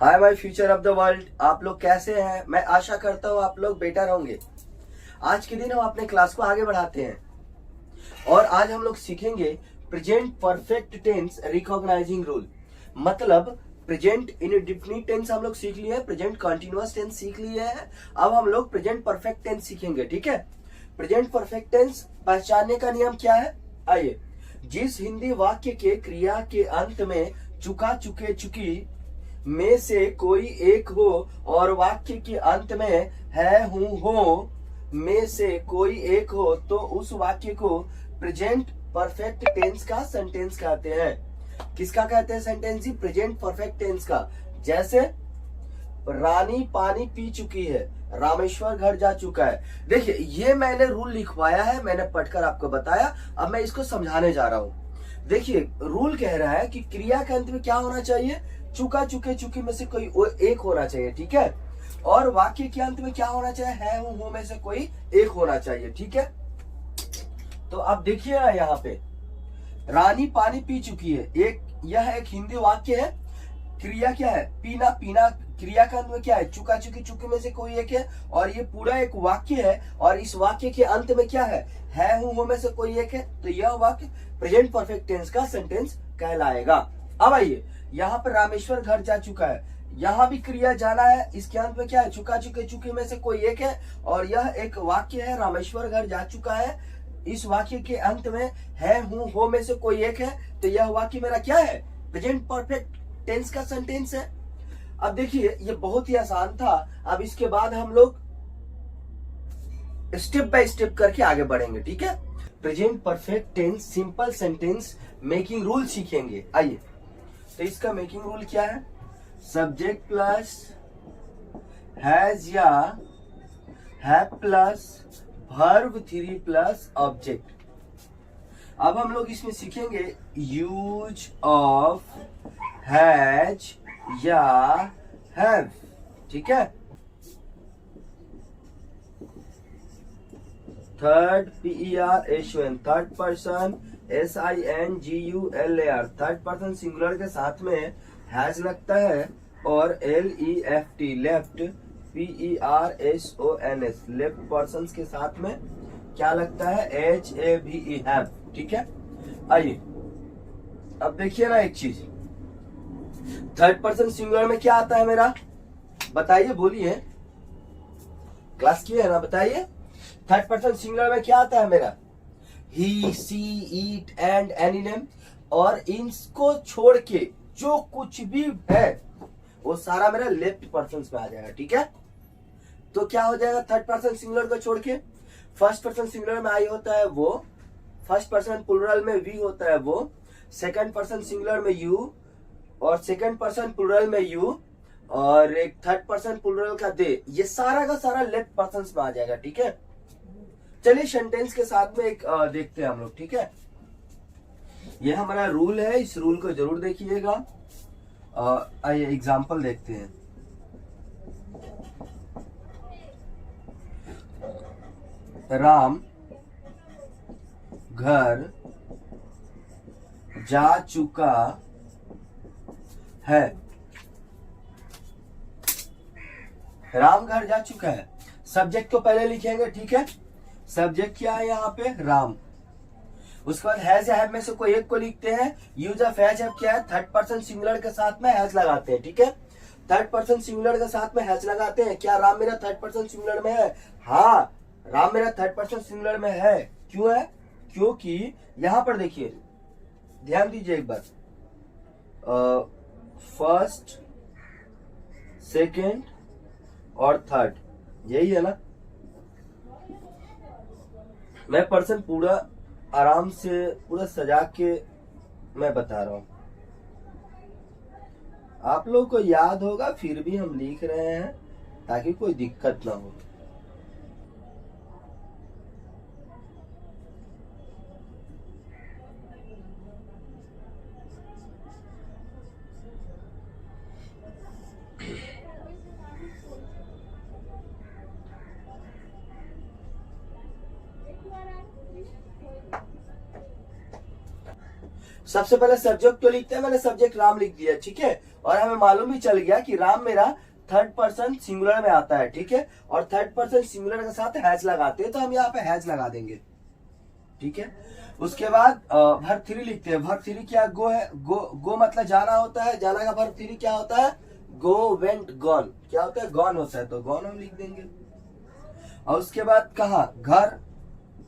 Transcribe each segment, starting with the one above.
Hi my future of the world. आप लोग कैसे हैं? मैं आशा करता हूँ आप लोग बेटर होंगे। आज के दिन हम अपने क्लास को आगे बढ़ाते हैं और आज हम लोग सीखेंगे present perfect tense recognising rule. मतलब प्रेजेंट इंडेफिनिट टेंस हम लोग सीख लिए हैं, प्रेजेंट कंटीन्यूअस टेंस सीख लिए हैं। अब हम लोग प्रेजेंट परफेक्ट टेंस सीखेंगे। ठीक है, प्रेजेंट परफेक्ट टेंस पहचानने का नियम क्या है? आइए, जिस हिंदी वाक्य के क्रिया के अंत में चुका, चुके, चुकी में से कोई एक हो और वाक्य के अंत में है, हूं, हो में से कोई एक हो तो उस वाक्य को प्रेजेंट परफेक्ट टेंस का सेंटेंस कहते हैं। किसका कहते हैं सेंटेंस? ही प्रेजेंट परफेक्ट टेंस का। जैसे रानी पानी पी चुकी है, रामेश्वर घर जा चुका है। देखिए, ये मैंने रूल लिखवाया है, मैंने पढ़कर आपको बताया। अब मैं इसको समझाने जा रहा हूं। देखिए, रूल कह रहा है कि क्रिया के अंत में क्या होना चाहिए? चुका, चुके, चुकी में से कोई एक होना चाहिए। ठीक है, और वाक्य के अंत में क्या होना चाहिए? है, हूं, हो में से कोई एक होना चाहिए। ठीक है, तो अब देखिए ना, यहाँ पे रानी पानी पी चुकी है, यह एक हिंदी वाक्य है। क्रिया क्या है? पीना। पीना क्रिया का अंत में क्या है? चुका, चुकी, चुकी में से कोई एक है और ये पूरा एक वाक्य है और इस वाक्य के अंत में क्या है? हूं, हो में से कोई एक है। तो यह वाक्य प्रेजेंट परफेक्ट टेंस का सेंटेंस कहलाएगा। अब आइए, यहाँ पर रामेश्वर घर जा चुका है, यहाँ भी क्रिया जाना है, इसके अंत में क्या है? चुका, चुके, चुकी में से कोई एक है और यह एक वाक्य है, रामेश्वर घर जा चुका है। इस वाक्य के अंत में है, हूं, हो में से कोई एक है। तो यह वाक्य मेरा क्या है? प्रेजेंट परफेक्ट टेंस का सेंटेंस है। अब देखिए, ये बहुत ही आसान था। अब इसके बाद हम लोग स्टेप बाय स्टेप करके आगे बढ़ेंगे। ठीक है, present perfect tense simple sentence making rule सीखेंगे। आइए, तो इसका मेकिंग रूल क्या है? सब्जेक्ट प्लस हैज या have plus verb 3 plus object. अब हम लोग इसमें सीखेंगे यूज ऑफ हैज या हैव। ठीक है, third PERSUN, third person SINGULAR, third person singular के साथ में हैज लगता है और LEFT left PERSONS left person के साथ में क्या लगता है? HAVE have. ठीक है, आइए अब देखिए ना एक चीज, थर्ड पर्सन सिंगुलर में क्या आता है मेरा? बताइए, बोलिए, क्लास की है ना, बताइए। थर्ड पर्सन सिंगुलर में क्या आता है मेरा? ही, सी, इट एंड एनी नेम। और इनको छोड़ के जो कुछ भी है वो सारा मेरा लेफ्ट पर्सन में आ जाएगा। ठीक है, तो क्या हो जाएगा? थर्ड पर्सन सिंगुलर को छोड़ के फर्स्ट पर्सन सिंगुलर में आई होता है वो, फर्स्ट पर्सन प्लुरल में वी होता है वो, सेकंड पर्सन सिंगुलर में यू और सेकंड पर्सन प्लुरल में यू और एक थर्ड पर्सन प्लुरल का दे। ये सारा का सारा लेफ्ट पर्सन में आ जाएगा। ठीक है, चलिए सेंटेंस के साथ में एक देखते हैं हम लोग। ठीक है, ये हमारा रूल है, इस रूल को जरूर देखिएगा। आइए एग्जांपल देखते हैं। राम घर जा चुका है। राम घर जा चुका है। सब्जेक्ट को पहले लिखेंगे। ठीक है, सब्जेक्ट क्या है यहाँ पे? राम। उसके बाद हैज या हैव में से कोई एक को लिखते हैं। यूज ऑफ हैज हैव क्या है? थर्ड पर्सन सिंगुलर के साथ में हैज लगाते हैं। ठीक है, थर्ड पर्सन सिंगुलर के साथ में हैज लगाते हैं। क्या राम मेरा थर्ड पर्सन सिंगुलर में है? हाँ, राम मेरा थर्ड पर्सन सिंगुलर में है। क्यों है? क्योंकि यहां पर देखिए, ध्यान दीजिए एक बार, फर्स्ट, सेकेंड और थर्ड, यही है ना। मैं पर्सन पूरा आराम से पूरा सजा के मैं बता रहा हूं, आप लोगों को याद होगा, फिर भी हम लिख रहे हैं ताकि कोई दिक्कत ना हो। सबसे पहले सब्जेक्ट तो लिखते हैं, मैंने सब्जेक्ट राम लिख दिया, ठीक है। और हमें मालूम भी चल गया कि राम मेरा थर्ड पर्सन सिंगुलर में आता है, ठीक है। और थर्ड पर्सन सिंगुलर के साथ हैज लगाते हैं, तो हम यहाँ पे हैज लगा देंगे, ठीक है। उसके बाद वर्ब 3 लिखते हैं। वर्ब 3 क्या गो है, गो मतलब जाना होता है, जाना का वर्ब 3 क्या होता है, गो, वेंट, गॉन, क्या होता है, गॉन होता है, तो गॉन हम लिख देंगे। और उसके बाद कहा, घर,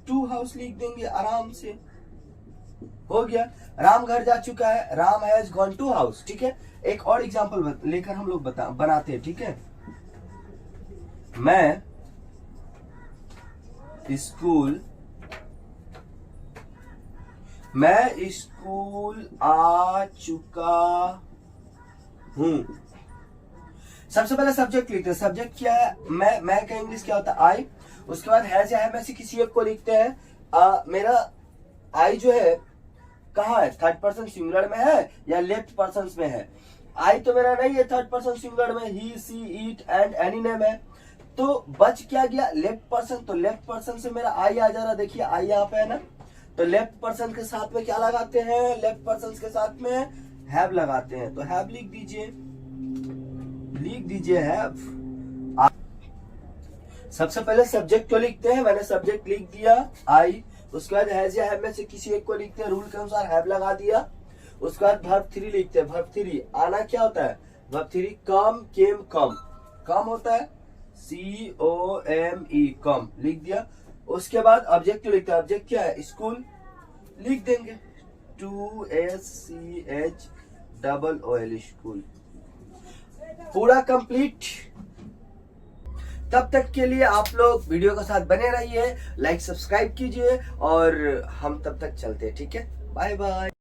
टू हाउस लिख देंगे आराम से, हो गया। राम घर जा चुका है, Ram has gone to house, ठीक है। एक और एग्जांपल लेकर हम लोग बनाते हैं, ठीक है। मैं स्कूल आ चुका हूं। सबसे पहले सब्जेक्ट लिखते हैं। सब्जेक्ट क्या है, मैं का इंग्लिश क्या होता है, आई। उसके बाद हैज या है में से किसी एक को लिखते हैं। मेरा आई जो है कहाँ है, थर्ड पर्सन सिंगुलर में है या लेफ्ट पर्सन में है। आई तो मेरा नहीं है थर्ड पर्सन सिंगुलर में, ही, सी, इट एंड एनी नेम है। तो बच क्या गया, लेफ्ट पर्सन। तो लेफ्ट पर्सन से मेरा आई आ जा रहा, देखिए आई यहाँ पे है ना। तो लेफ्ट पर्सन के साथ में क्या लगाते हैं, लेफ्ट पर्सन के साथ में हैव लगाते हैं। तो हैव लिख दीजिए हैव। सबसे पहले सब्जेक्ट को लिखते हैं, मैंने सब्जेक्ट लिख दिया आई। उसके बाद हैज या हैव में से किसी एक को लिखते हैं, रूल के अनुसार हैव लगा दिया। उसके बाद वर्ब 3 लिखते हैं। वर्ब 3 आना क्या होता है, वर्ब 3 कम, केम, कम होता है, COME, कम लिख दिया। उसके बाद ऑब्जेक्ट लिखते हैं। ऑब्जेक्ट क्या है, स्कूल लिख देंगे, 2SCHOOL, स्कूल, पूरा कंप्लीट। तब तक के लिए आप लोग वीडियो के साथ बने रहिए, लाइक सब्सक्राइब कीजिए और हम तब तक चलते हैं, ठीक है। Bye bye.